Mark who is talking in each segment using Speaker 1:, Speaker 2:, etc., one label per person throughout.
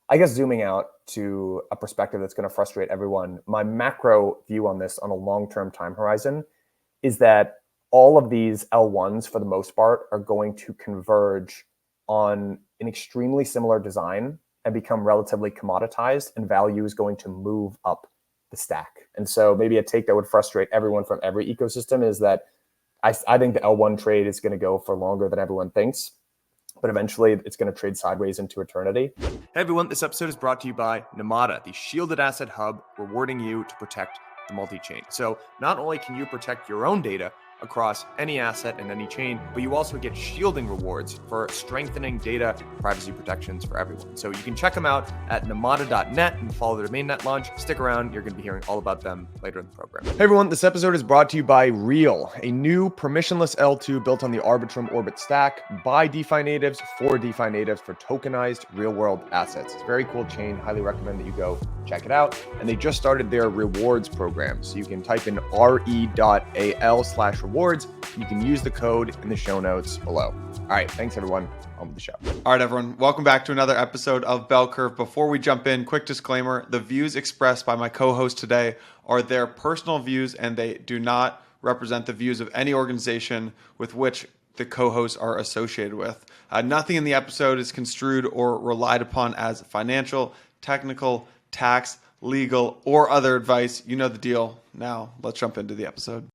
Speaker 1: I guess zooming out to a perspective that's going to frustrate everyone, my macro view on this on a long-term time horizon is that all of these L1s, for the most part, are going to converge on an extremely similar design and become relatively commoditized, and value is going to move up the stack. And so maybe a take that would frustrate everyone from every ecosystem is that I think the L1 trade is going to go for longer than everyone thinks, but eventually it's going to trade sideways into eternity.
Speaker 2: Hey everyone, this episode is brought to you by Namada, the shielded asset hub rewarding you to protect the multi-chain. So not only can you protect your own data across any asset and any chain, but you also get shielding rewards for strengthening data privacy protections for everyone. So you can check them out at namada.net and follow their mainnet launch. Stick around, you're going to be hearing all about them later in the program. Hey everyone, this episode is brought to you by Re.al, a new permissionless L2 built on the Arbitrum Orbit stack by DeFi natives for DeFi natives for tokenized real-world assets. It's a very cool chain. Highly recommend that you go check it out. And they just started their rewards program. So you can type in re.al/rewards. You can use the code in the show notes below. All right, thanks everyone. On with the show.
Speaker 3: All right, everyone. Welcome back to another episode of Bell Curve. Before we jump in, quick disclaimer. The views expressed by my co-host today are their personal views, and they do not represent the views of any organization with which the co-hosts are associated with. Nothing in the episode is construed or relied upon as financial, technical, tax, legal, or other advice. You know the deal. Now, let's jump into the episode.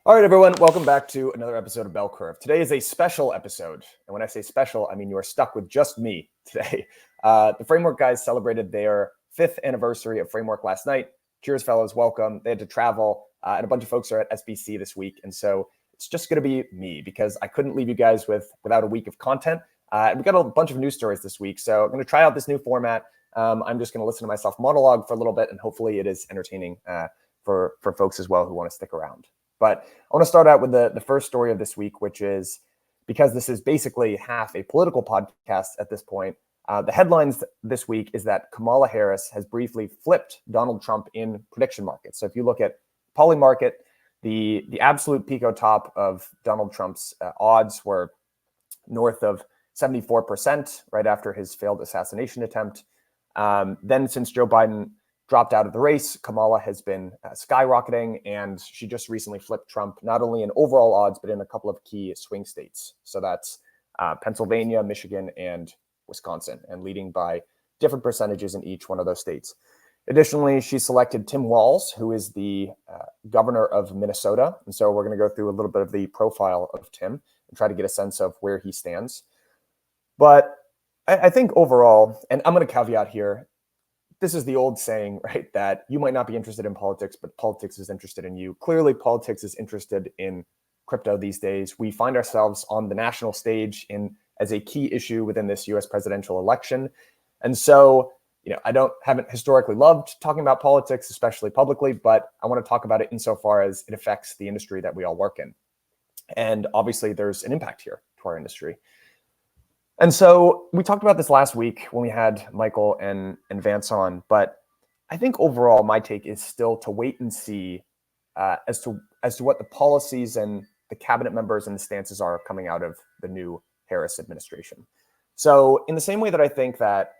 Speaker 1: All right, everyone, welcome back to another episode of Bell Curve. Today is a special episode. And when I say special, I mean you are stuck with just me today. The Framework guys celebrated their 5th anniversary of Framework last night. Cheers, fellas, welcome. They had to travel, and a bunch of folks are at SBC this week. And so it's just going to be me because I couldn't leave you guys without a week of content. We got a bunch of news stories this week, so I'm going to try out this new format. I'm just going to listen to myself monologue for a little bit, and hopefully it is entertaining for folks as well who want to stick around. But I want to start out with the first story of this week, which is, because this is basically half a political podcast at this point, the headlines this week is that Kamala Harris has briefly flipped Donald Trump in prediction markets. So if you look at Polymarket, the absolute pico top of Donald Trump's odds were north of 74% right after his failed assassination attempt. Then since Joe Biden dropped out of the race, Kamala has been skyrocketing, and she just recently flipped Trump, not only in overall odds, but in a couple of key swing states. So that's Pennsylvania, Michigan, and Wisconsin, and leading by different percentages in each one of those states. Additionally, she selected Tim Walz, who is the governor of Minnesota. And so we're going to go through a little bit of the profile of Tim and try to get a sense of where he stands. But I think overall, and I'm going to caveat here, this is the old saying, right, that you might not be interested in politics, but politics is interested in you. Clearly, politics is interested in crypto these days. We find ourselves on the national stage as a key issue within this US presidential election. And so, I haven't historically loved talking about politics, especially publicly, but I want to talk about it insofar as it affects the industry that we all work in. And obviously, there's an impact here to our industry. And so we talked about this last week when we had Michael and Vance on, but I think overall my take is still to wait and see as to what the policies and the cabinet members and the stances are coming out of the new Harris administration. So in the same way that I think that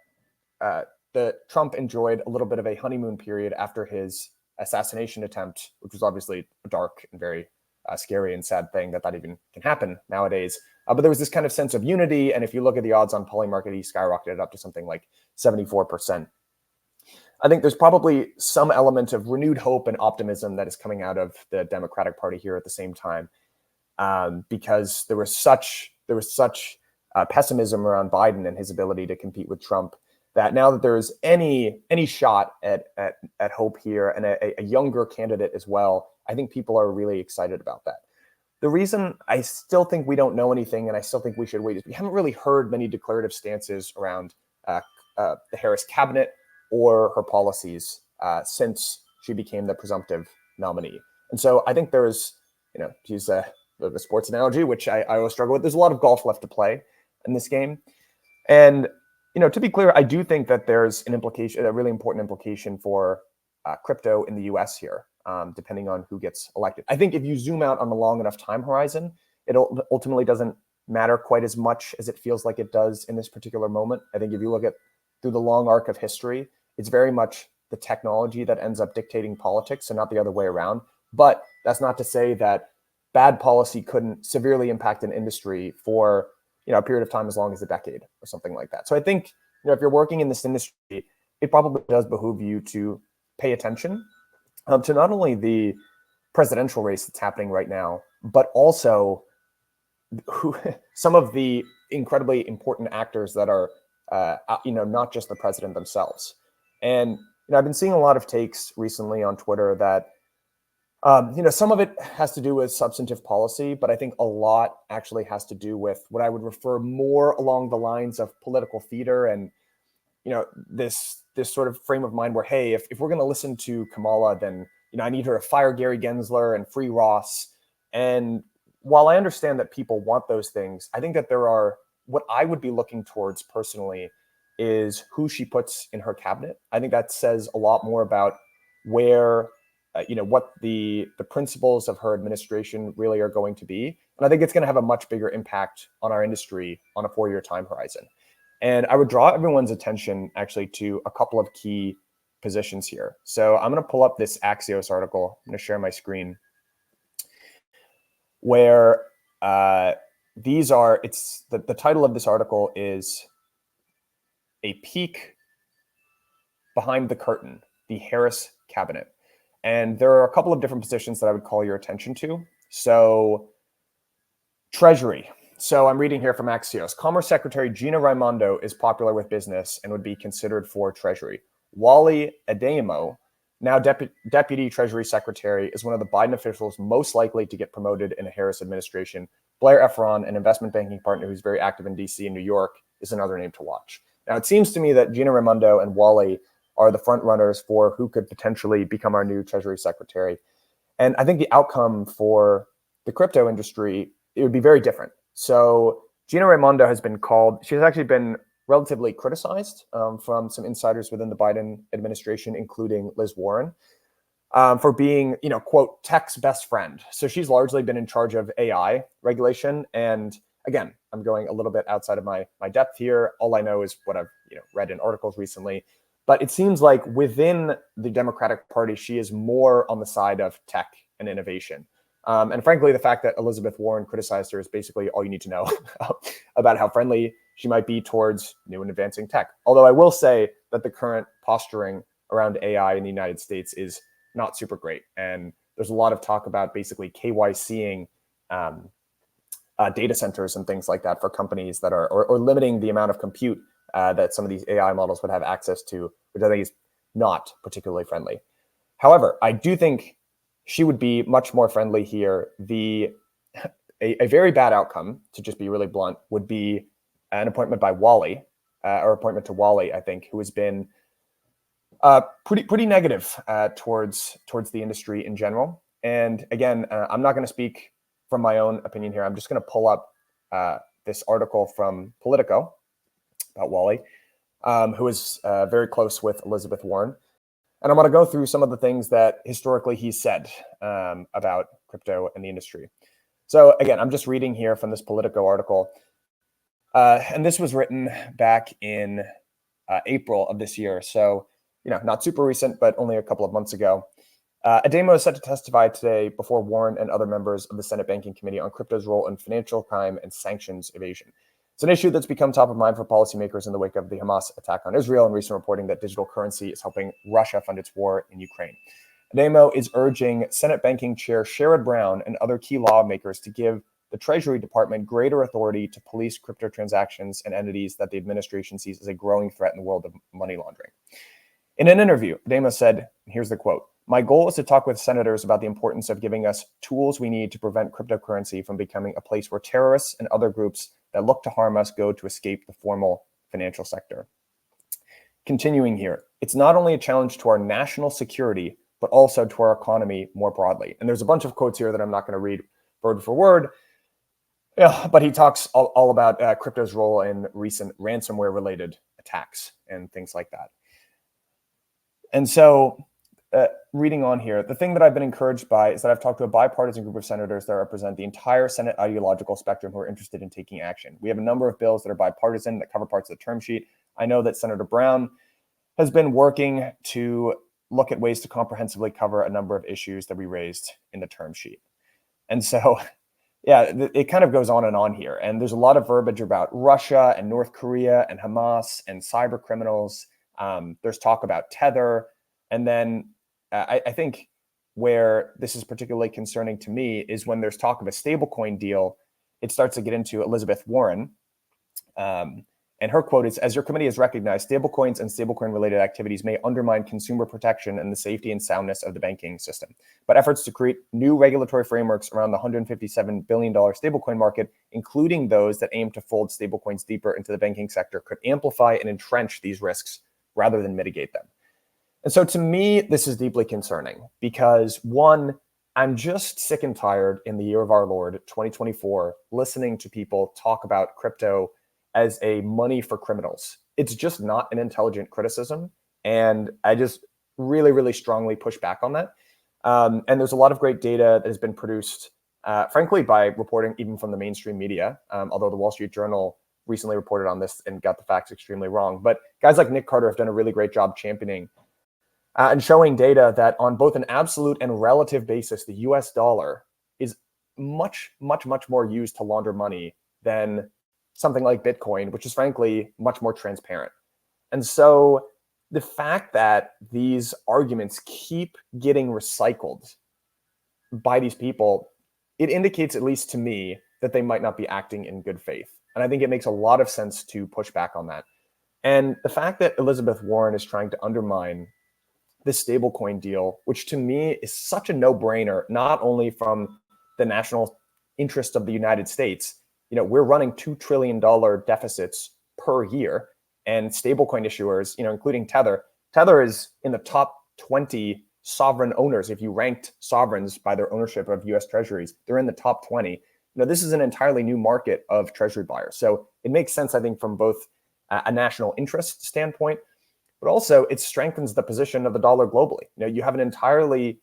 Speaker 1: Trump enjoyed a little bit of a honeymoon period after his assassination attempt, which was obviously a dark and very scary and sad thing that even can happen nowadays. But there was this kind of sense of unity. And if you look at the odds on Polymarket, he skyrocketed up to something like 74%. I think there's probably some element of renewed hope and optimism that is coming out of the Democratic Party here at the same time, because there was such pessimism around Biden and his ability to compete with Trump, that now that there's any shot at hope here and a younger candidate as well, I think people are really excited about that. The reason I still think we don't know anything, and I still think we should wait, is we haven't really heard many declarative stances around the Harris cabinet or her policies since she became the presumptive nominee. And so I think there's, to use the sports analogy, which I always struggle with, there's a lot of golf left to play in this game. And, to be clear, I do think that there's a really important implication for crypto in the US here, depending on who gets elected. I think if you zoom out on a long enough time horizon, it ultimately doesn't matter quite as much as it feels like it does in this particular moment. I think if you look at through the long arc of history, it's very much the technology that ends up dictating politics and not the other way around. But that's not to say that bad policy couldn't severely impact an industry for a period of time as long as a decade or something like that. So I think if you're working in this industry, it probably does behoove you to pay attention to not only the presidential race that's happening right now, but also some of the incredibly important actors that are, not just the president themselves. And I've been seeing a lot of takes recently on Twitter that, some of it has to do with substantive policy, but I think a lot actually has to do with what I would refer more along the lines of political theater and, this sort of frame of mind where, hey, if we're going to listen to Kamala, then, I need her to fire Gary Gensler and free Ross. And while I understand that people want those things, I think that what I would be looking towards personally is who she puts in her cabinet. I think that says a lot more about where, what the principles of her administration really are going to be. And I think it's going to have a much bigger impact on our industry on a 4-year time horizon. And I would draw everyone's attention actually to a couple of key positions here. So I'm going to pull up this Axios article. I'm going to share my screen where the title of this article is A Peek Behind the Curtain, the Harris Cabinet. And there are a couple of different positions that I would call your attention to. So Treasury. So I'm reading here from Axios. Commerce Secretary Gina Raimondo is popular with business and would be considered for Treasury. Wally Adeyemo, now Deputy Treasury Secretary, is one of the Biden officials most likely to get promoted in a Harris administration. Blair Efron, an investment banking partner who's very active in DC and New York, is another name to watch. Now, it seems to me that Gina Raimondo and Wally are the front runners for who could potentially become our new Treasury Secretary. And I think the outcome for the crypto industry, it would be very different. So Gina Raimondo she's actually been relatively criticized from some insiders within the Biden administration, including Liz Warren, for being, quote, tech's best friend. So she's largely been in charge of AI regulation. And again, I'm going a little bit outside of my depth here. All I know is what I've read in articles recently. But it seems like within the Democratic Party, she is more on the side of tech and innovation. And frankly, the fact that Elizabeth Warren criticized her is basically all you need to know about how friendly she might be towards new and advancing tech. Although I will say that the current posturing around AI in the United States is not super great. And there's a lot of talk about basically KYCing data centers and things like that for companies that are, or limiting the amount of compute that some of these AI models would have access to, which I think is not particularly friendly. However, I do think she would be much more friendly here. A very bad outcome, to just be really blunt, would be an appointment by Wally, or appointment to Wally, I think, who has been pretty negative towards the industry in general. And again, I'm not going to speak from my own opinion here. I'm just going to pull up this article from Politico about Wally, who is very close with Elizabeth Warren. And I'm going to go through some of the things that historically he said about crypto and the industry. So again, I'm just reading here from this Politico article. And this was written back in April of this year. So, not super recent, but only a couple of months ago. Adeyemo is set to testify today before Warren and other members of the Senate Banking Committee on crypto's role in financial crime and sanctions evasion. It's an issue that's become top of mind for policymakers in the wake of the Hamas attack on Israel and recent reporting that digital currency is helping Russia fund its war in Ukraine. Adeyemo is urging Senate Banking Chair Sherrod Brown and other key lawmakers to give the Treasury Department greater authority to police crypto transactions and entities that the administration sees as a growing threat in the world of money laundering. In an interview, Adeyemo said, here's the quote, "My goal is to talk with senators about the importance of giving us tools we need to prevent cryptocurrency from becoming a place where terrorists and other groups that look to harm us go to escape the formal financial sector." Continuing here, it's not only a challenge to our national security, but also to our economy more broadly. And there's a bunch of quotes here that I'm not going to read word for word. Yeah, but he talks all about crypto's role in recent ransomware related attacks and things like that. And so reading on here, the thing that I've been encouraged by is that I've talked to a bipartisan group of senators that represent the entire Senate ideological spectrum who are interested in taking action. We have a number of bills that are bipartisan that cover parts of the term sheet. I know that Senator Brown has been working to look at ways to comprehensively cover a number of issues that we raised in the term sheet. And so, yeah, it kind of goes on here. And there's a lot of verbiage about Russia and North Korea and Hamas and cyber criminals. There's talk about Tether. And then I think where this is particularly concerning to me is when there's talk of a stablecoin deal, it starts to get into Elizabeth Warren. And her quote is, as your committee has recognized, stablecoins and stablecoin related activities may undermine consumer protection and the safety and soundness of the banking system. But efforts to create new regulatory frameworks around the $157 billion stablecoin market, including those that aim to fold stablecoins deeper into the banking sector, could amplify and entrench these risks rather than mitigate them. And so to me, this is deeply concerning because one, I'm just sick and tired in the year of our Lord, 2024, listening to people talk about crypto as a money for criminals. It's just not an intelligent criticism. And I just really, really strongly push back on that. And there's a lot of great data that has been produced, frankly, by reporting even from the mainstream media, although the Wall Street Journal recently reported on this and got the facts extremely wrong. But guys like Nick Carter have done a really great job championing and showing data that on both an absolute and relative basis, the US dollar is much, much, much more used to launder money than something like Bitcoin, which is frankly much more transparent. And so the fact that these arguments keep getting recycled by these people, it indicates, at least to me, that they might not be acting in good faith. And I think it makes a lot of sense to push back on that. And the fact that Elizabeth Warren is trying to undermine this stablecoin deal, which to me is such a no-brainer, not only from the national interest of the United States. You know, we're running $2 trillion deficits per year, and stablecoin issuers, you know, including Tether. Tether is in the top 20 sovereign owners. If you ranked sovereigns by their ownership of US treasuries, they're in the top 20. You know, this is an entirely new market of treasury buyers. So it makes sense, I think, from both a national interest standpoint, but also it strengthens the position of the dollar globally. You know, you have an entirely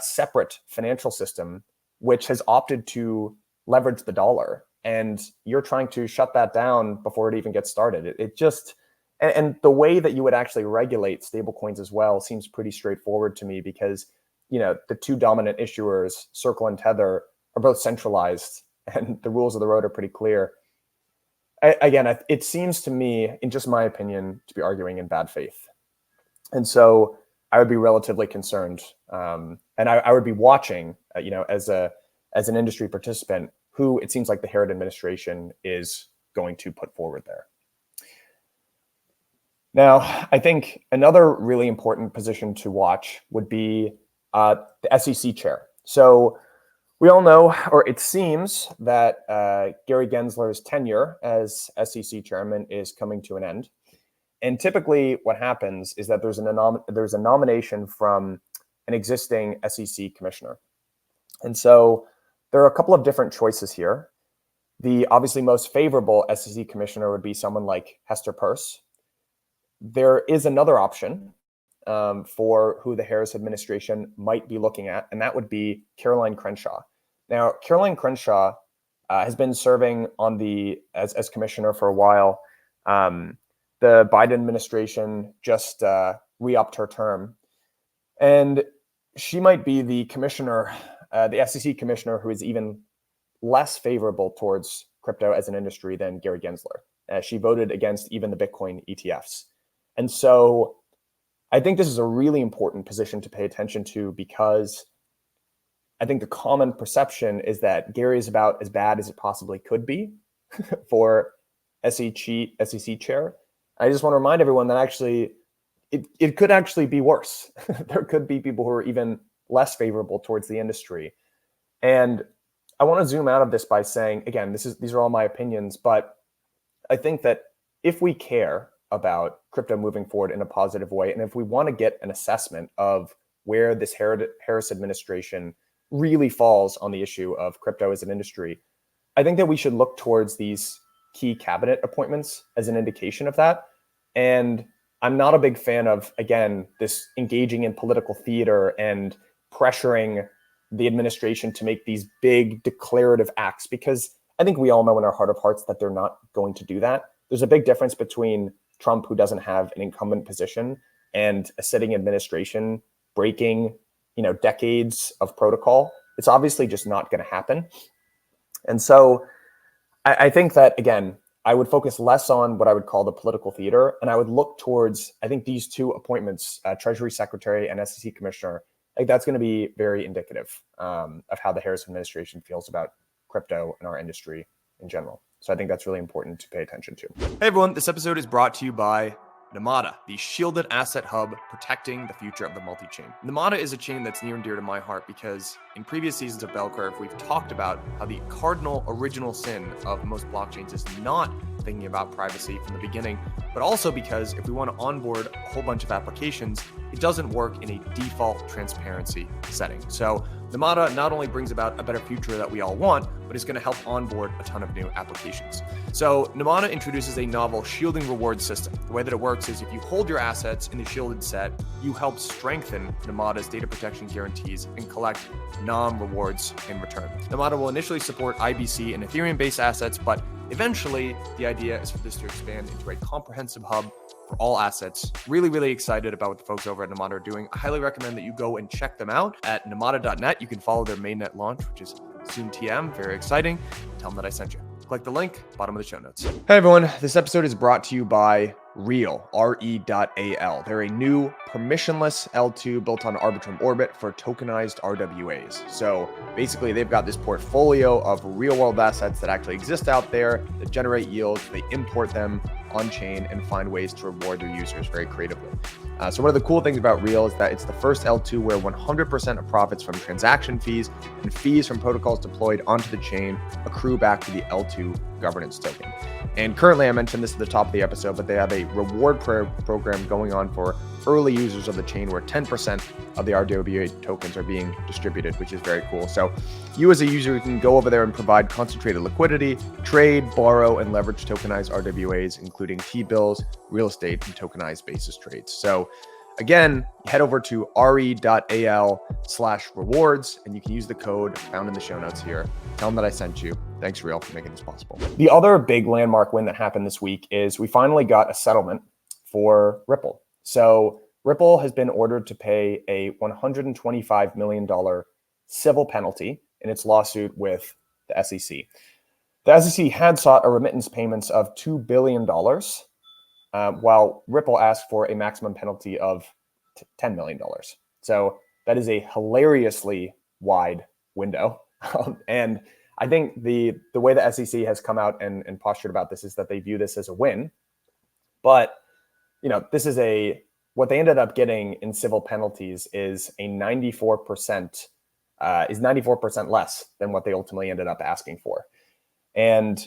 Speaker 1: separate financial system which has opted to leverage the dollar, and you're trying to shut that down before it even gets started. It just, and the way that you would actually regulate stablecoins as well seems pretty straightforward to me because, you know, the two dominant issuers, Circle and Tether, are both centralized and the rules of the road are pretty clear. It seems to me, in just my opinion, to be arguing in bad faith. And so I would be relatively concerned. And I would be watching, you know, as an industry participant, who it seems like the Harris administration is going to put forward there. Now, I think another really important position to watch would be the SEC chair. So we all know, or it seems that Gary Gensler's tenure as SEC chairman is coming to an end. And typically what happens is that there's a nomination from an existing SEC commissioner. And so there are a couple of different choices here. The obviously most favorable SEC commissioner would be someone like Hester Peirce. There is another option for who the Harris administration might be looking at, and that would be Caroline Crenshaw. Now, Caroline Crenshaw has been serving on as commissioner for a while. The Biden administration just re-upped her term, and she might be the commissioner, the SEC commissioner, who is even less favorable towards crypto as an industry than Gary Gensler. She voted against even the Bitcoin ETFs. And so I think this is a really important position to pay attention to because I think the common perception is that Gary is about as bad as it possibly could be for SEC chair. I just want to remind everyone that actually it could actually be worse. There could be people who are even less favorable towards the industry. And I want to zoom out of this by saying, again, these are all my opinions, but I think that if we care about crypto moving forward in a positive way, and if we want to get an assessment of where this Harris administration really falls on the issue of crypto as an industry, I think that we should look towards these key cabinet appointments as an indication of that. And I'm not a big fan of, again, this engaging in political theater and pressuring the administration to make these big declarative acts, because I think we all know in our heart of hearts that they're not going to do that. There's a big difference between Trump, who doesn't have an incumbent position, and a sitting administration breaking, decades of protocol. It's obviously just not going to happen. And so I think that, again, I would focus less on what I would call the political theater, and I would look towards, I think, these two appointments, Treasury Secretary and SEC Commissioner. I think that's going to be very indicative of how the Harris administration feels about crypto and our industry in general. So I think that's really important to pay attention to.
Speaker 2: Hey everyone, this episode is brought to you by Namada, the shielded asset hub protecting the future of the multi-chain. Namada is a chain that's near and dear to my heart because in previous seasons of Bell Curve, we've talked about how the cardinal original sin of most blockchains is not thinking about privacy from the beginning, but also because if we want to onboard a whole bunch of applications, it doesn't work in a default transparency setting. So Namada not only brings about a better future that we all want, but it's going to help onboard a ton of new applications. So Namada introduces a novel shielding reward system. The way that it works is if you hold your assets in the shielded set, you help strengthen Namada's data protection guarantees and collect non-rewards in return. Namada will initially support IBC and Ethereum-based assets, but eventually the idea is for this to expand into a comprehensive hub for all assets. Really, really excited about what the folks over at Namada are doing. I highly recommend that you go and check them out at namada.net. You can follow their mainnet launch, which is soon TM. Very exciting. Tell them that I sent you. Click the link, bottom of the show notes.
Speaker 1: Hey everyone, this episode is brought to you by Re.al, R-E.al. They're a new permissionless L2 built on Arbitrum Orbit for tokenized RWAs. So basically they've got this portfolio of real world assets that actually exist out there that generate yields. They import them on chain and find ways to reward their users very creatively. So one of the cool things about Re.al is that it's the first L2 where 100% of profits from transaction fees and fees from protocols deployed onto the chain accrue back to the L2 governance token. And currently, I mentioned this at the top of the episode, but they have a reward program going on for early users of the chain where 10% of the RWA tokens are being distributed, which is very cool. So you as a user can go over there and provide concentrated liquidity, trade, borrow, and leverage tokenized RWAs, including T-bills, real estate, and tokenized basis trades. So again, head over to re.al/rewards, and you can use the code found in the show notes here. Tell them that I sent you. Thanks, Re.al, for making this possible. The other big landmark win that happened this week is we finally got a settlement for Ripple. So Ripple has been ordered to pay a $125 million civil penalty in its lawsuit with the SEC. The SEC had sought a remittance payments of $2 billion, while Ripple asked for a maximum penalty of $10 million. So that is a hilariously wide window. And I think the way the SEC has come out and postured about this is that they view this as a win. But, this is what they ended up getting in civil penalties is a 94% less than what they ultimately ended up asking for. And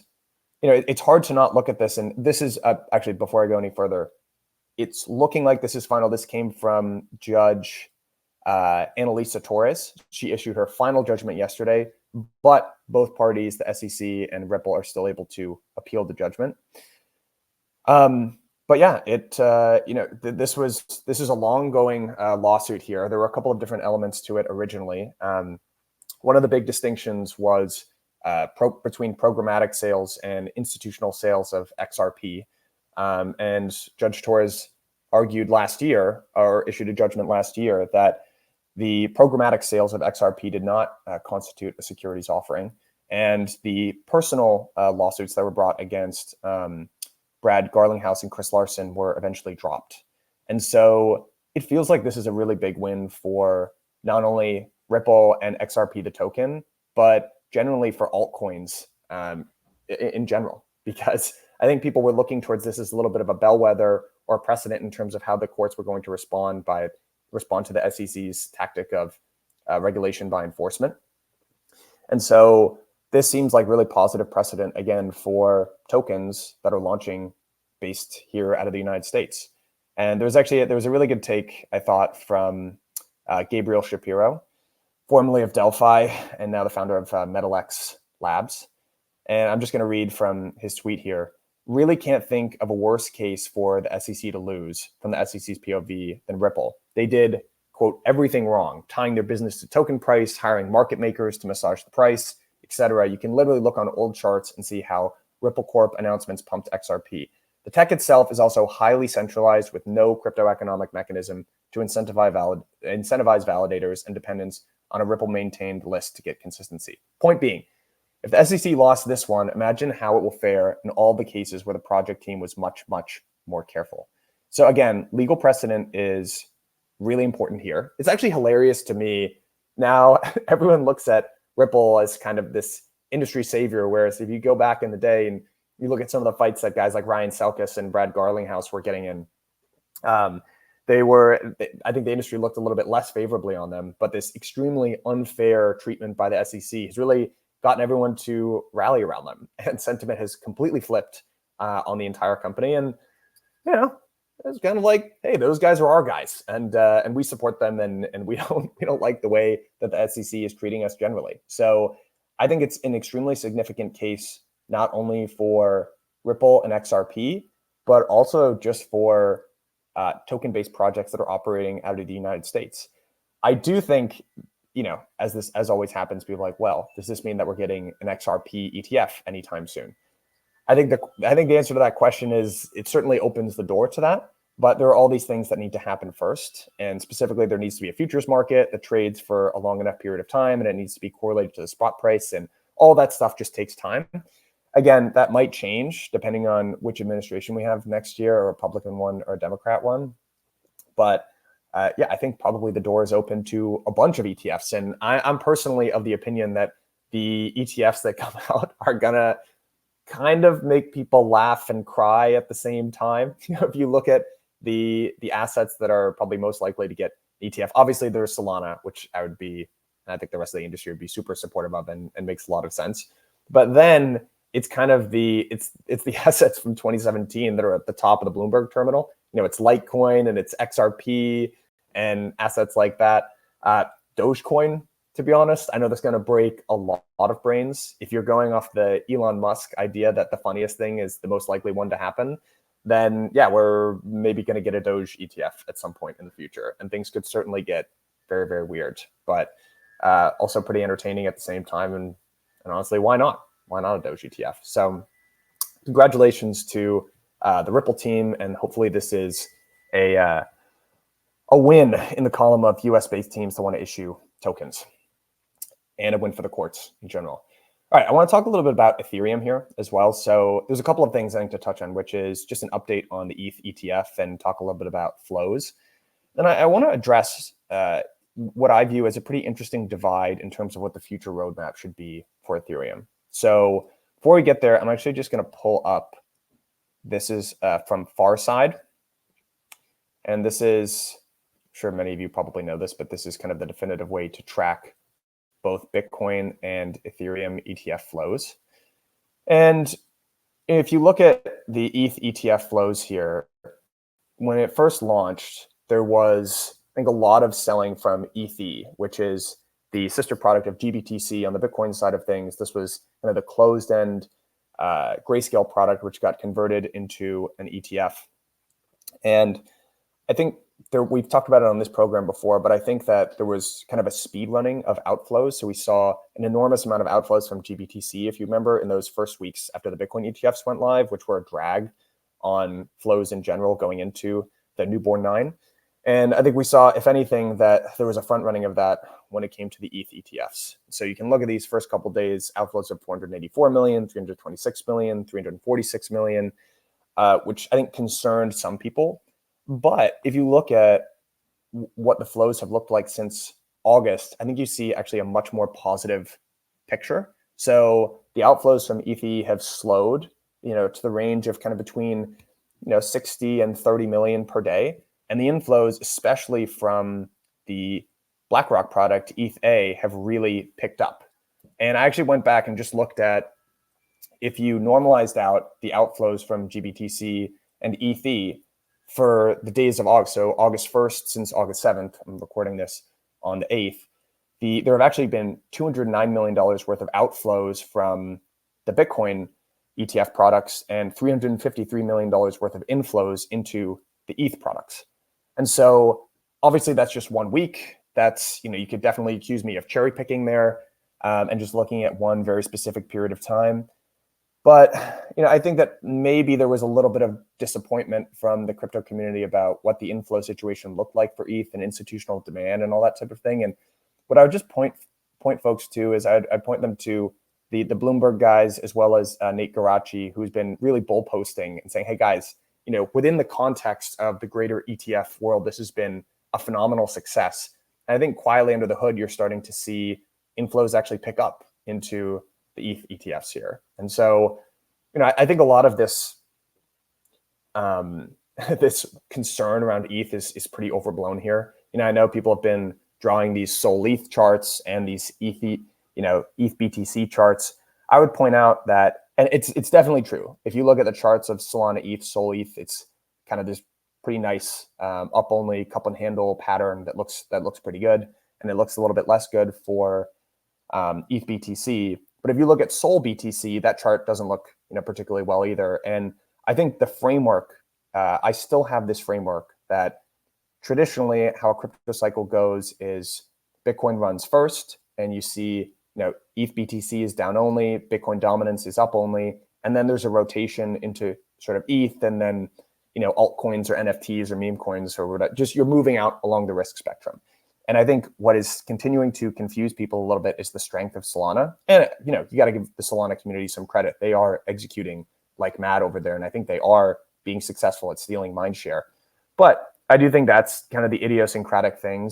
Speaker 1: it's hard to not look at this. And this is actually, before I go any further, it's looking like this is final. This came from Judge Annalisa Torres. She issued her final judgment yesterday, but both parties, the SEC and Ripple, are still able to appeal the judgment. But yeah, this is a long-going lawsuit here. There were a couple of different elements to it originally. One of the big distinctions was between programmatic sales and institutional sales of XRP. And Judge Torres argued last year, or issued a judgment last year, that the programmatic sales of XRP did not constitute a securities offering. And the personal lawsuits that were brought against Brad Garlinghouse and Chris Larson were eventually dropped. And so it feels like this is a really big win for not only Ripple and XRP, the token, but generally for altcoins in general, because I think people were looking towards this as a little bit of a bellwether or precedent in terms of how the courts were going to respond to the SEC's tactic of regulation by enforcement. And so this seems like really positive precedent, again, for tokens that are launching based here out of the United States. And there was a really good take, I thought, from Gabriel Shapiro, formerly of Delphi and now the founder of MetalX Labs. And I'm just going to read from his tweet here. really can't think of a worse case for the SEC to lose from the SEC's POV than Ripple. They did, quote, everything wrong, tying their business to token price, hiring market makers to massage the price, etc. You can literally look on old charts and see how Ripple Corp announcements pumped XRP. The tech itself is also highly centralized with no crypto economic mechanism to incentivize validators and dependence on a Ripple maintained list to get consistency. Point being, if the SEC lost this one, imagine how it will fare in all the cases where the project team was much, much more careful. So again, legal precedent is really important here. It's actually hilarious to me. Now, everyone looks at Ripple as kind of this industry savior, whereas if you go back in the day and you look at some of the fights that guys like Ryan Selkis and Brad Garlinghouse were getting in, I think the industry looked a little bit less favorably on them, but this extremely unfair treatment by the SEC has really gotten everyone to rally around them, and sentiment has completely flipped on the entire company. And it's kind of like, hey, those guys are our guys, and we support them, and we don't like the way that the SEC is treating us generally. So I think it's an extremely significant case, not only for Ripple and XRP, but also just for token-based projects that are operating out of the United States. I do think, as always happens, people are like, well, does this mean that we're getting an XRP ETF anytime soon? I think the answer to that question is it certainly opens the door to that, but there are all these things that need to happen first. And specifically, there needs to be a futures market that trades for a long enough period of time, and it needs to be correlated to the spot price, and all that stuff just takes time. Again, that might change depending on which administration we have next year, a Republican one or a Democrat one. But I think probably the door is open to a bunch of ETFs. And I'm personally of the opinion that the ETFs that come out are going to kind of make people laugh and cry at the same time. If you look at the assets that are probably most likely to get ETF, obviously there's Solana, which I think the rest of the industry would be super supportive of and makes a lot of sense. But then it's kind of the assets from 2017 that are at the top of the Bloomberg terminal. It's Litecoin and it's XRP and assets like that. Dogecoin, to be honest, I know that's going to break a lot of brains. If you're going off the Elon Musk idea that the funniest thing is the most likely one to happen, then we're maybe going to get a Doge ETF at some point in the future. And things could certainly get very, very weird, but also pretty entertaining at the same time. And honestly, why not? Why not a Doge ETF? So congratulations to the Ripple team. And hopefully this is a win in the column of US-based teams that want to issue tokens, and a win for the courts in general. All right, I want to talk a little bit about Ethereum here as well. So there's a couple of things I think to touch on, which is just an update on the ETH ETF and talk a little bit about flows. And I want to address what I view as a pretty interesting divide in terms of what the future roadmap should be for Ethereum. So before we get there, I'm actually just going to pull up. This is from Farside. And this is, I'm sure many of you probably know this, but this is kind of the definitive way to track both Bitcoin and Ethereum ETF flows. And if you look at the ETH ETF flows here, when it first launched, there was, I think, a lot of selling from ETH, which is the sister product of GBTC on the Bitcoin side of things. This was kind of the closed-end grayscale product, which got converted into an ETF. And I think we've talked about it on this program before, but I think that there was kind of a speed running of outflows. So we saw an enormous amount of outflows from GBTC, if you remember, in those first weeks after the Bitcoin ETFs went live, which were a drag on flows in general going into the newborn 9. And I think we saw, if anything, that there was a front running of that when it came to the ETH ETFs. So you can look at these first couple of days, outflows of 484 million, 326 million, 346 million, which I think concerned some people. But if you look at what the flows have looked like since August, I think you see actually a much more positive picture. So the outflows from ETH have slowed, to the range of kind of between, 60 and 30 million per day. And the inflows, especially from the BlackRock product, ETH-A, have really picked up. And I actually went back and just looked at, if you normalized out the outflows from GBTC and ETH for the days of August, so August 1st since August 7th, I'm recording this on the 8th, there have actually been $209 million worth of outflows from the Bitcoin ETF products and $353 million worth of inflows into the ETH products. And so obviously that's just 1 week. That's, you could definitely accuse me of cherry picking there and just looking at one very specific period of time. But, I think that maybe there was a little bit of disappointment from the crypto community about what the inflow situation looked like for ETH and institutional demand and all that type of thing. And what I would just point folks to is I'd point them to the Bloomberg guys, as well as Nate Garachi, who's been really bull posting and saying, hey guys, within the context of the greater ETF world, this has been a phenomenal success. And I think quietly under the hood, you're starting to see inflows actually pick up into the ETH ETFs here. And so, I think a lot of this this concern around ETH is pretty overblown here. I know people have been drawing these Sol ETH charts and these ETH BTC charts. I would point out that, and it's definitely true. If you look at the charts of Solana ETH, Sol ETH, it's kind of this pretty nice up only cup and handle pattern that looks pretty good, and it looks a little bit less good for ETH BTC. But if you look at Sol BTC, that chart doesn't look particularly well either. And I think the framework, I still have this framework that traditionally how a crypto cycle goes is Bitcoin runs first, and you see ETH BTC is down only, Bitcoin dominance is up only, and then there's a rotation into sort of ETH, and then altcoins or NFTs or meme coins or whatever. Just you're moving out along the risk spectrum. And I think what is continuing to confuse people a little bit is the strength of Solana. And you got to give the Solana community some credit. They are executing like mad over there, and I think they are being successful at stealing mindshare. But I do think that's kind of the idiosyncratic thing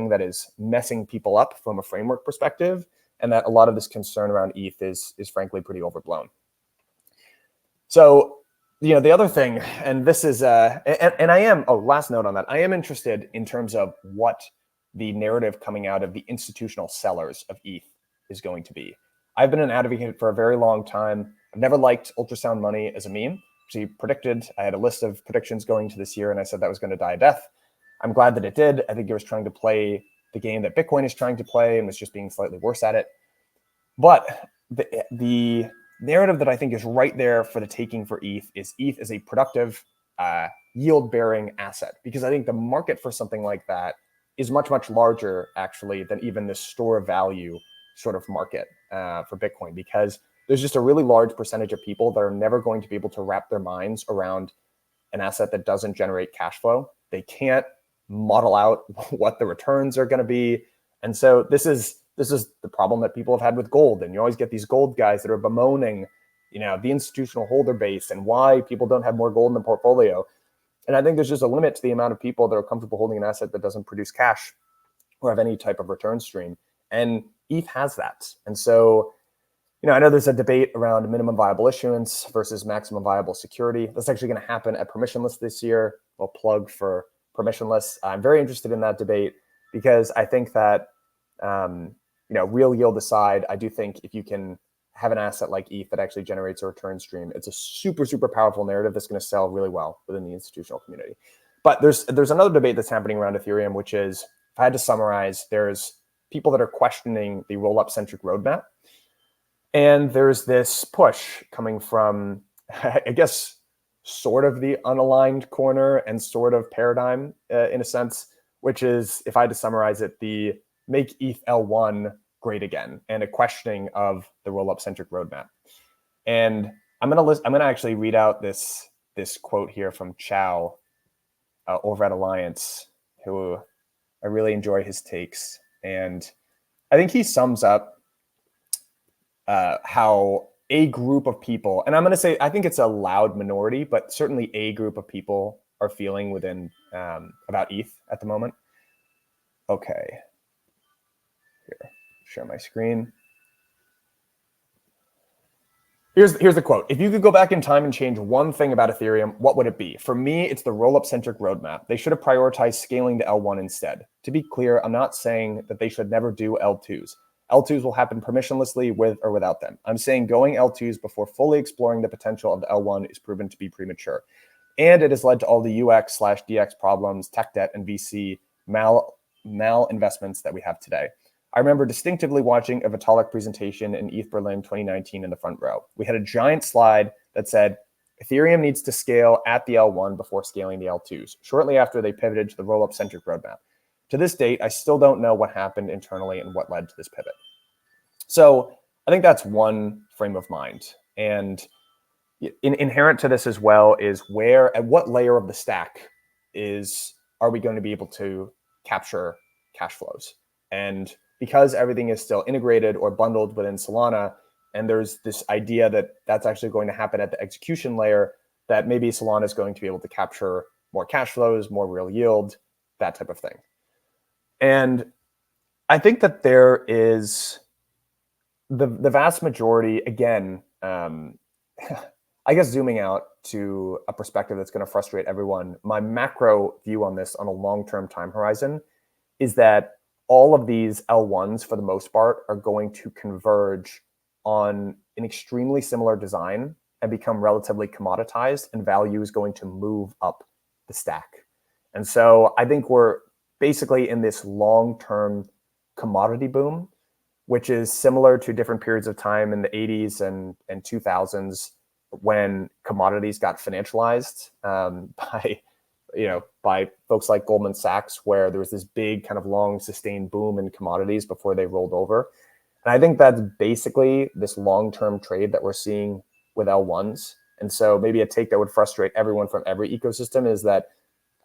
Speaker 1: that is messing people up from a framework perspective, and that a lot of this concern around ETH is frankly pretty overblown. So, the other thing, and this is, and I am, last note on that, I am interested in terms of what the narrative coming out of the institutional sellers of ETH is going to be. I've been an advocate for a very long time. I've never liked ultrasound money as a meme. She predicted, I had a list of predictions going to this year, and I said that was going to die a death. I'm glad that it did. I think it was trying to play the game that Bitcoin is trying to play and was just being slightly worse at it. But the narrative that I think is right there for the taking for ETH is a productive, yield-bearing asset, because I think the market for something like that is much, much larger, actually, than even the store of value sort of market for Bitcoin, because there's just a really large percentage of people that are never going to be able to wrap their minds around an asset that doesn't generate cash flow. They can't model out what the returns are going to be. And so this is the problem that people have had with gold. And you always get these gold guys that are bemoaning, the institutional holder base and why people don't have more gold in the portfolio. And I think there's just a limit to the amount of people that are comfortable holding an asset that doesn't produce cash or have any type of return stream. And ETH has that. And so, I know there's a debate around minimum viable issuance versus maximum viable security. That's actually going to happen at permissionless this year. We'll plug for permissionless. I'm very interested in that debate because I think that, real yield aside, I do think if you can have an asset like ETH that actually generates a return stream, it's a super, super powerful narrative that's going to sell really well within the institutional community. But there's another debate that's happening around Ethereum, which is, if I had to summarize, there's people that are questioning the roll-up centric roadmap. And there's this push coming from, I guess, sort of the unaligned corner and sort of paradigm in a sense, which is, if I had to summarize it, the make ETH L1 great again, and a questioning of the roll-up centric roadmap. And I'm gonna actually read out this quote here from Chow over at Alliance, who I really enjoy his takes, and I think he sums up how a group of people, and I'm gonna say I think it's a loud minority, but certainly a group of people are feeling within about ETH at the moment. Okay, here. Share my screen. Here's the quote. If you could go back in time and change one thing about Ethereum, what would it be? For me, it's the roll-up centric roadmap. They should have prioritized scaling to L1 instead. To be clear, I'm not saying that they should never do L2s. L2s will happen permissionlessly with or without them. I'm saying going L2s before fully exploring the potential of the L1 is proven to be premature. And it has led to all the UX/DX problems, tech debt, and VC mal investments that we have today. I remember distinctively watching a Vitalik presentation in ETH Berlin 2019 in the front row. We had a giant slide that said, Ethereum needs to scale at the L1 before scaling the L2s, shortly after they pivoted to the roll-up centric roadmap. To this date, I still don't know what happened internally and what led to this pivot. So I think that's one frame of mind. And inherent to this as well is at what layer of the stack are we going to be able to capture cash flows? And because everything is still integrated or bundled within Solana, and there's this idea that that's actually going to happen at the execution layer, that maybe Solana is going to be able to capture more cash flows, more real yield, that type of thing. And I think that there is the vast majority, again, I guess zooming out to a perspective that's going to frustrate everyone, my macro view on this on a long-term time horizon is that all of these L1s, for the most part, are going to converge on an extremely similar design and become relatively commoditized, and value is going to move up the stack. And so I think we're basically in this long-term commodity boom, which is similar to different periods of time in the 80s and 2000s when commodities got financialized by folks like Goldman Sachs, where there was this big kind of long sustained boom in commodities before they rolled over. And I think that's basically this long-term trade that we're seeing with L1s. And so maybe a take that would frustrate everyone from every ecosystem is that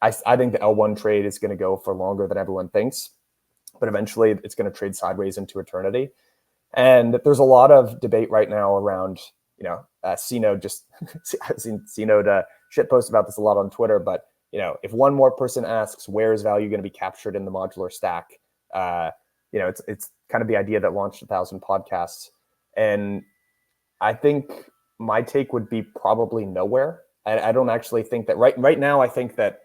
Speaker 1: I think the L1 trade is going to go for longer than everyone thinks, but eventually it's going to trade sideways into eternity. And there's a lot of debate right now around, CNode just, I've seen CNode shitpost about this a lot on Twitter, but, if one more person asks, where is value going to be captured in the modular stack? It's kind of the idea that launched 1,000 podcasts. And I think my take would be probably nowhere. I don't actually think that right now, I think that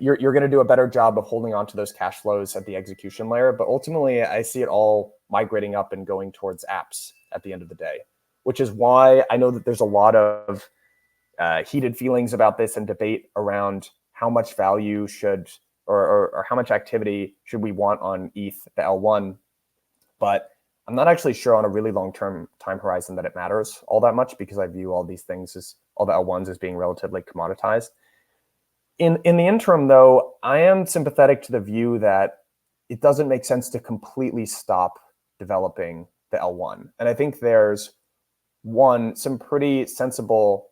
Speaker 1: you're going to do a better job of holding on to those cash flows at the execution layer. But ultimately, I see it all migrating up and going towards apps at the end of the day, which is why I know that there's a lot of heated feelings about this and debate around how much value should or how much activity should we want on ETH, the L1. But I'm not actually sure on a really long-term time horizon that it matters all that much, because I view all these things all the L1s as being relatively commoditized. In the interim, though, I am sympathetic to the view that it doesn't make sense to completely stop developing the L1. And I think there's some pretty sensible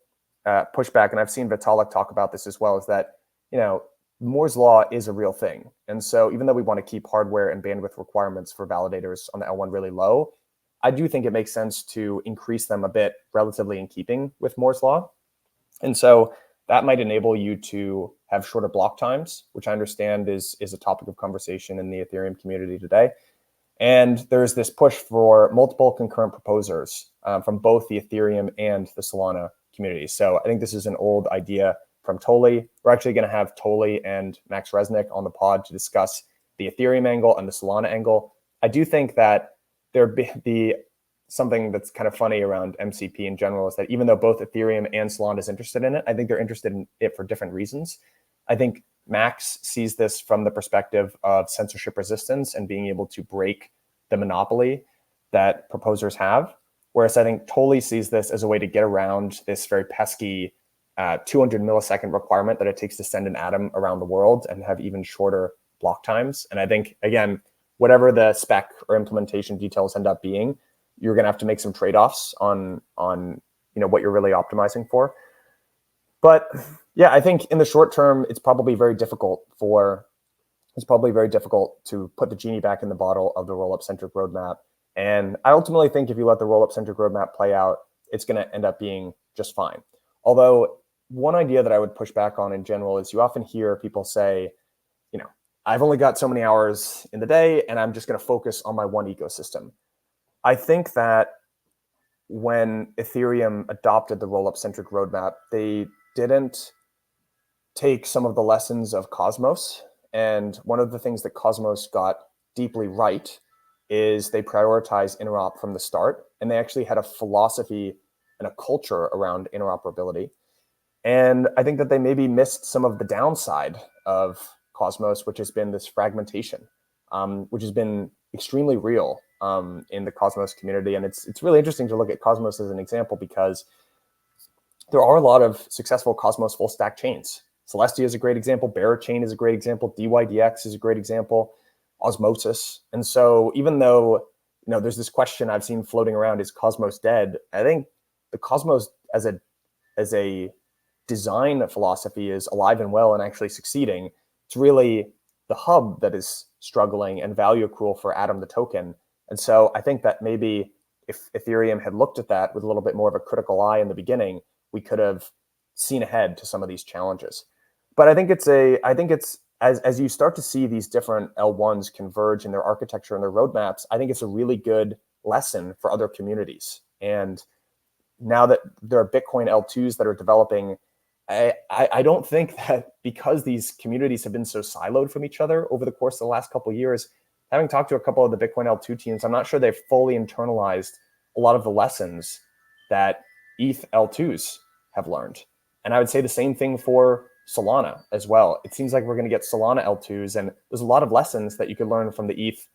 Speaker 1: pushback, and I've seen Vitalik talk about this as well, is that, Moore's law is a real thing. And so even though we want to keep hardware and bandwidth requirements for validators on the L1 really low, I do think it makes sense to increase them a bit relatively in keeping with Moore's law. And so that might enable you to have shorter block times, which I understand is a topic of conversation in the Ethereum community today. And there's this push for multiple concurrent proposers from both the Ethereum and the Solana community. So I think this is an old idea from Toli. We're actually going to have Toli and Max Resnick on the pod to discuss the Ethereum angle and the Solana angle. I do think that there be something that's kind of funny around MCP in general is that even though both Ethereum and Solana is interested in it, I think they're interested in it for different reasons. I think Max sees this from the perspective of censorship resistance and being able to break the monopoly that proposers have. Whereas I think Toli sees this as a way to get around this very pesky 200 millisecond requirement that it takes to send an atom around the world and have even shorter block times. And I think, again, whatever the spec or implementation details end up being, you're going to have to make some trade-offs on what you're really optimizing for. But yeah, I think in the short term, it's probably very difficult to put the genie back in the bottle of the roll-up centric roadmap. And I ultimately think if you let the roll-up centric roadmap play out, it's going to end up being just fine. Although one idea that I would push back on in general is you often hear people say, I've only got so many hours in the day and I'm just going to focus on my one ecosystem. I think that when Ethereum adopted the roll-up centric roadmap, they didn't take some of the lessons of Cosmos. And one of the things that Cosmos got deeply right is they prioritized interop from the start. And they actually had a philosophy and a culture around interoperability. And I think that they maybe missed some of the downside of Cosmos, which has been this fragmentation. which has been extremely real in the Cosmos community. And it's really interesting to look at Cosmos as an example because there are a lot of successful Cosmos full stack chains. Celestia is a great example. Berachain is a great example. DYDX is a great example. Osmosis. And so even though there's this question I've seen floating around, is Cosmos dead? I think the Cosmos as a design philosophy is alive and well and actually succeeding. It's really the hub that is struggling and value accrual for Atom the token. And so I think that maybe if Ethereum had looked at that with a little bit more of a critical eye in the beginning, we could have seen ahead to some of these challenges. But I think it's as you start to see these different L1s converge in their architecture and their roadmaps, I think it's a really good lesson for other communities. And now that there are Bitcoin L2s that are developing, I don't think that because these communities have been so siloed from each other over the course of the last couple of years, having talked to a couple of the Bitcoin L2 teams, I'm not sure they've fully internalized a lot of the lessons that ETH L2s have learned. And I would say the same thing for Solana as well. It seems like we're going to get Solana L2s, and there's a lot of lessons that you could learn from the ETH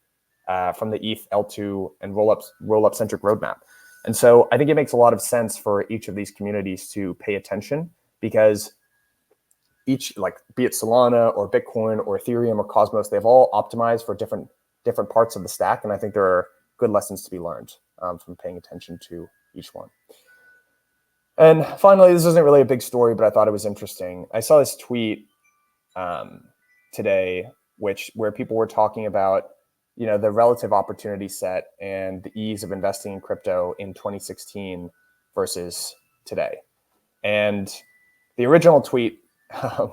Speaker 1: L2 and roll-up centric roadmap. And so I think it makes a lot of sense for each of these communities to pay attention, because each, like, be it Solana or Bitcoin or Ethereum or Cosmos, they've all optimized for different parts of the stack. And I think there are good lessons to be learned from paying attention to each one. And finally, this isn't really a big story, but I thought it was interesting. I saw this tweet today, where people were talking about, the relative opportunity set and the ease of investing in crypto in 2016 versus today. And the original tweet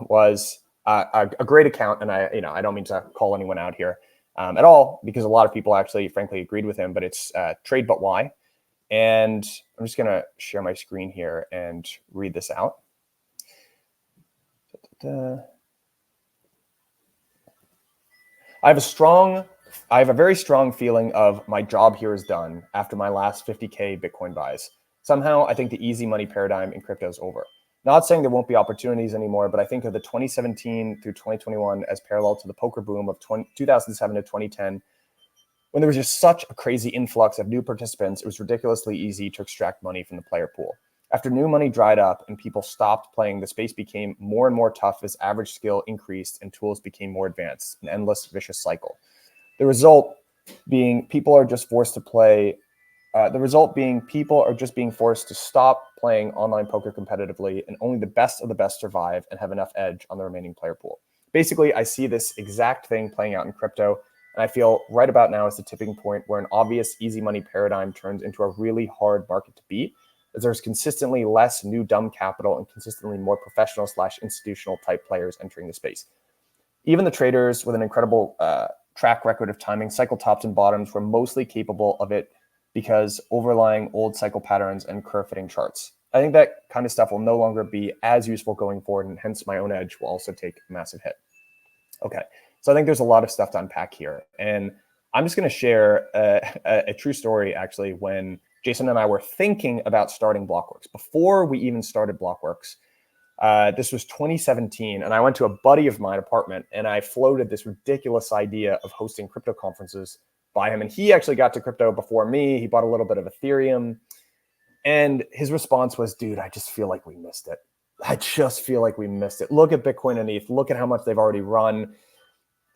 Speaker 1: was a great account, and I don't mean to call anyone out here at all, because a lot of people actually, frankly, agreed with him. But it's Trade But Why. And I'm just going to share my screen here and read this out. I have a very strong feeling of my job here is done after my last 50K Bitcoin buys. Somehow, I think the easy money paradigm in crypto is over. Not saying there won't be opportunities anymore, but I think of the 2017 through 2021 as parallel to the poker boom of 2007 to 2010. When there was just such a crazy influx of new participants, it was ridiculously easy to extract money from the player pool. After new money dried up and people stopped playing, the space became more and more tough as average skill increased and tools became more advanced, an endless vicious cycle. The result being people are just forced to play. The result being people are just being forced to stop playing online poker competitively, and only the best of the best survive and have enough edge on the remaining player pool. Basically, I see this exact thing playing out in crypto. And I feel right about now is the tipping point where an obvious easy money paradigm turns into a really hard market to beat, as there's consistently less new dumb capital and consistently more professional / institutional type players entering the space. Even the traders with an incredible track record of timing cycle tops and bottoms were mostly capable of it because overlying old cycle patterns and curve fitting charts. I think that kind of stuff will no longer be as useful going forward, and hence my own edge will also take a massive hit. Okay. So I think there's a lot of stuff to unpack here. And I'm just going to share a true story, actually, when Jason and I were thinking about starting Blockworks. Before we even started Blockworks, this was 2017, and I went to a buddy of mine apartment, and I floated this ridiculous idea of hosting crypto conferences by him. And he actually got to crypto before me. He bought a little bit of Ethereum. And his response was, dude, I just feel like we missed it. I just feel like we missed it. Look at Bitcoin and ETH. Look at how much they've already run.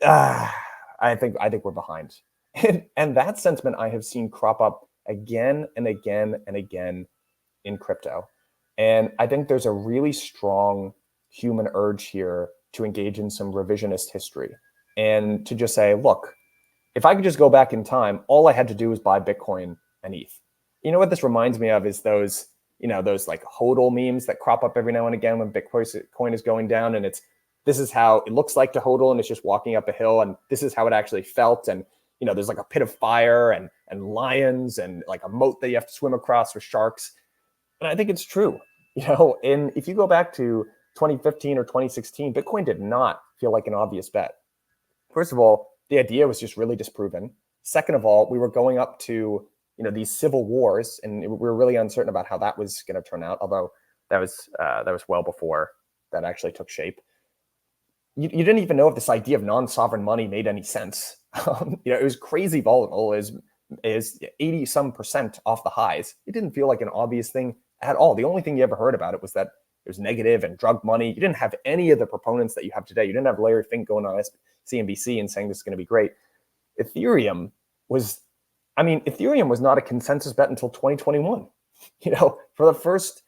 Speaker 1: I think we're behind. And that sentiment I have seen crop up again and again and again in crypto. And I think there's a really strong human urge here to engage in some revisionist history and to just say, look, if I could just go back in time, all I had to do was buy Bitcoin and ETH. You know what this reminds me of is those like HODL memes that crop up every now and again when Bitcoin is going down, and this is how it looks like to HODL, and it's just walking up a hill, and this is how it actually felt. And there's like a pit of fire and lions and like a moat that you have to swim across with sharks. And I think it's true. And if you go back to 2015 or 2016, Bitcoin did not feel like an obvious bet. First of all, the idea was just really disproven. Second of all, we were going up to these civil wars, and we were really uncertain about how that was going to turn out. Although that was well before that actually took shape. You didn't even know if this idea of non-sovereign money made any sense. It was crazy volatile. Is 80 some percent off the highs. It didn't feel like an obvious thing at all. The only thing you ever heard about it was that it was negative and drug money. You didn't have any of the proponents that you have today. You didn't have Larry Fink going on CNBC and saying this is going to be great. Ethereum was not a consensus bet until 2021. For the first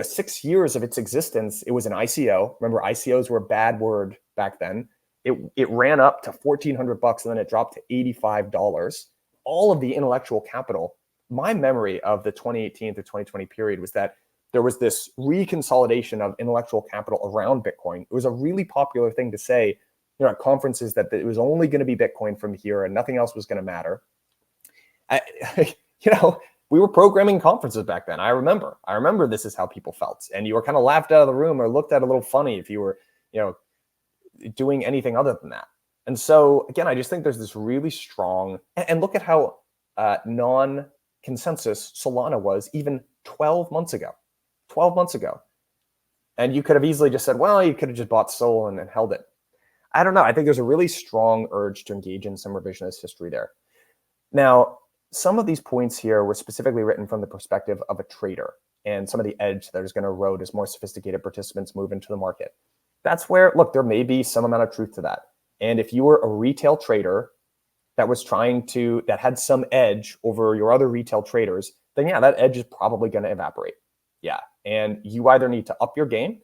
Speaker 1: 6 years of its existence, it was an ICO. Remember, ICOs were a bad word back then. It ran up to $1,400 and then it dropped to $85. All of the intellectual capital. My memory of the 2018 to 2020 period was that there was this reconsolidation of intellectual capital around Bitcoin. It was a really popular thing to say, at conferences, that it was only going to be Bitcoin from here and nothing else was going to matter. We were programming conferences back then. I remember this is how people felt, and you were kind of laughed out of the room or looked at a little funny if you were, doing anything other than that. And so again, I just think there's this really strong, and look at how non-consensus Solana was even 12 months ago. And you could have easily just said, well, you could have just bought Sol and held it. I don't know. I think there's a really strong urge to engage in some revisionist history there. Now, some of these points here were specifically written from the perspective of a trader and some of the edge that is going to erode as more sophisticated participants move into the market. That's where, look, there may be some amount of truth to that. And if you were a retail trader that had some edge over your other retail traders, then yeah, that edge is probably going to evaporate. Yeah. And you either need to up your game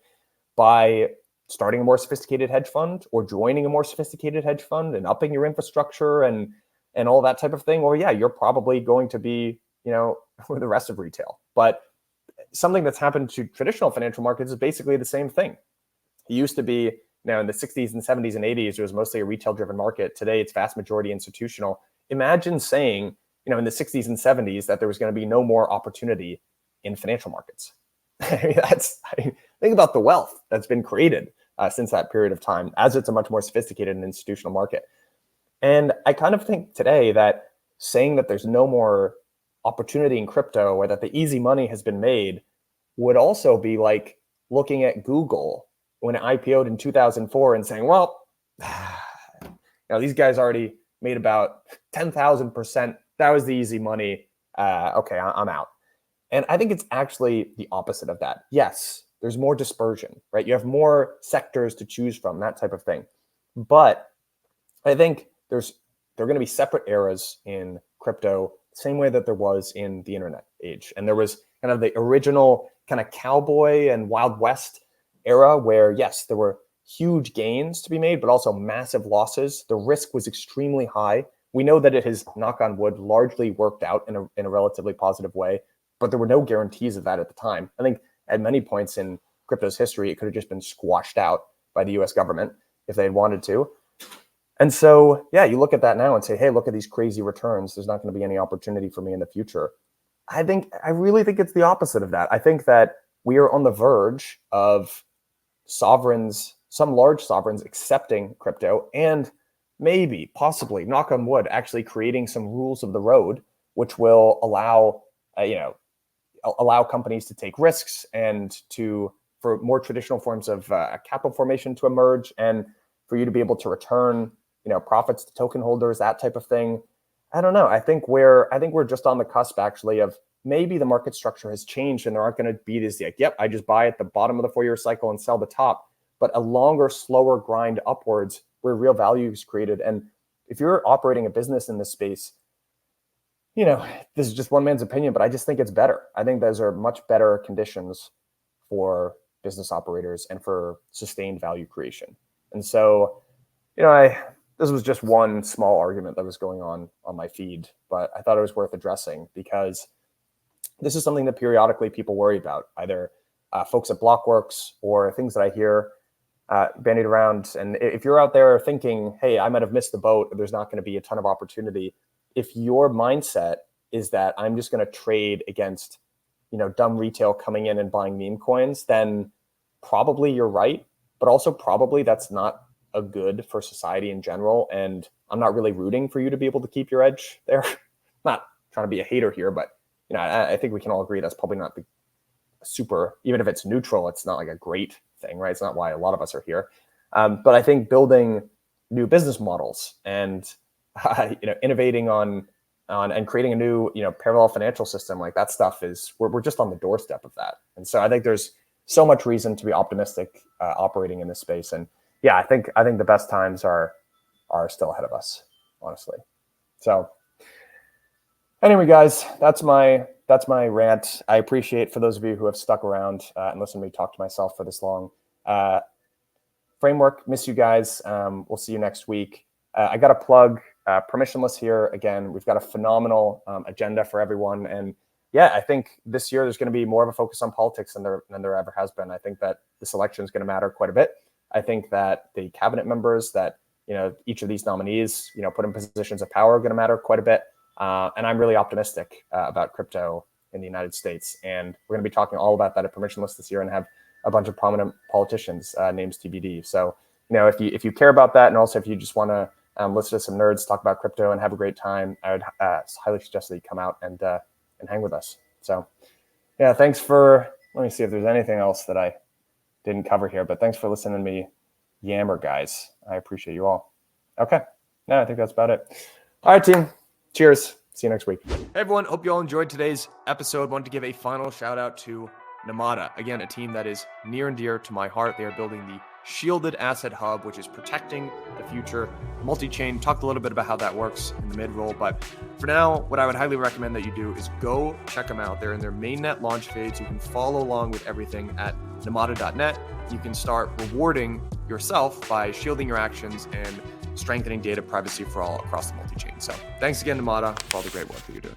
Speaker 1: by starting a more sophisticated hedge fund or joining a more sophisticated hedge fund and upping your infrastructure and all that type of thing. Or yeah, you're probably going to be, with the rest of retail. But something that's happened to traditional financial markets is basically the same thing. It used to be, in the 60s and 70s and 80s, it was mostly a retail-driven market. Today, it's vast majority institutional. Imagine saying, in the 60s and 70s that there was going to be no more opportunity in financial markets. Think about the wealth that's been created since that period of time, as it's a much more sophisticated and institutional market. And I kind of think today that saying that there's no more opportunity in crypto or that the easy money has been made would also be like looking at Google when it IPO'd in 2004 and saying, well, these guys already made about 10,000%. That was the easy money. Okay, I'm out. And I think it's actually the opposite of that. Yes, there's more dispersion, right? You have more sectors to choose from, that type of thing. But I think there are going to be separate eras in crypto, same way that there was in the internet age. And there was kind of the original kind of cowboy and Wild West era where, yes, there were huge gains to be made, but also massive losses. The risk was extremely high. We know that it has, knock on wood, largely worked out in a relatively positive way, but there were no guarantees of that at the time. I think at many points in crypto's history, it could have just been squashed out by the US government if they had wanted to. And so, yeah, you look at that now and say, hey, look at these crazy returns. There's not going to be any opportunity for me in the future. I really think it's the opposite of that. I think that we are on the verge of some large sovereigns accepting crypto and maybe, possibly, knock on wood, actually creating some rules of the road, which will allow companies to take risks and for more traditional forms of capital formation to emerge, and for you to be able to return, profits to token holders, that type of thing. I don't know. I think we're just on the cusp actually of maybe the market structure has changed and there aren't going to be these yep, I just buy at the bottom of the 4-year cycle and sell the top, but a longer, slower grind upwards where real value is created. And if you're operating a business in this space, this is just one man's opinion, but I just think it's better. I think those are much better conditions for business operators and for sustained value creation. And so, this was just one small argument that was going on my feed, but I thought it was worth addressing because this is something that periodically people worry about, either folks at Blockworks or things that I hear bandied around. And if you're out there thinking, hey, I might have missed the boat, or there's not going to be a ton of opportunity, if your mindset is that I'm just going to trade against, dumb retail coming in and buying meme coins, then probably you're right. But also probably that's not a good for society in general. And I'm not really rooting for you to be able to keep your edge there. Not trying to be a hater here, but I think we can all agree that's probably not the super, even if it's neutral, it's not like a great thing, right? It's not why a lot of us are here. But I think building new business models and innovating on and creating a new, parallel financial system. Like that stuff we're just on the doorstep of that. And so I think there's so much reason to be optimistic operating in this space. And yeah, I think the best times are still ahead of us, honestly. So anyway, guys, that's my rant. I appreciate for those of you who have stuck around and listened to me talk to myself for this long. Framework, miss you guys. We'll see you next week. I got to plug Permissionless here again. We've got a phenomenal agenda for everyone, and yeah, I think this year there's going to be more of a focus on politics than there ever has been. I think that this election is going to matter quite a bit. I think that the cabinet members that each of these nominees put in positions of power are going to matter quite a bit. And I'm really optimistic about crypto in the United States, and we're going to be talking all about that at Permissionless this year, and have a bunch of prominent politicians, names TBD. So if you care about that, and also if you just want to listen to some nerds talk about crypto and have a great time, I would highly suggest that you come out and hang with us. So yeah, thanks for, let me see if there's anything else that I didn't cover here, but thanks for listening to me yammer, guys. I appreciate you all. Okay. No, I think that's about it. All right, team. Cheers. See you next week.
Speaker 2: Hey everyone, hope you all enjoyed today's episode. Want to give a final shout out to Namada. Again, a team that is near and dear to my heart. They are building the shielded asset hub, which is protecting the future multi-chain. Talked a little bit about how that works in the mid-roll, but for now, what I would highly recommend that you do is go check them out. They're in their mainnet launch phase. You can follow along with everything at namada.net. You can start rewarding yourself by shielding your actions and strengthening data privacy for all across the multi-chain. So thanks again, Namada, for all the great work that you're doing.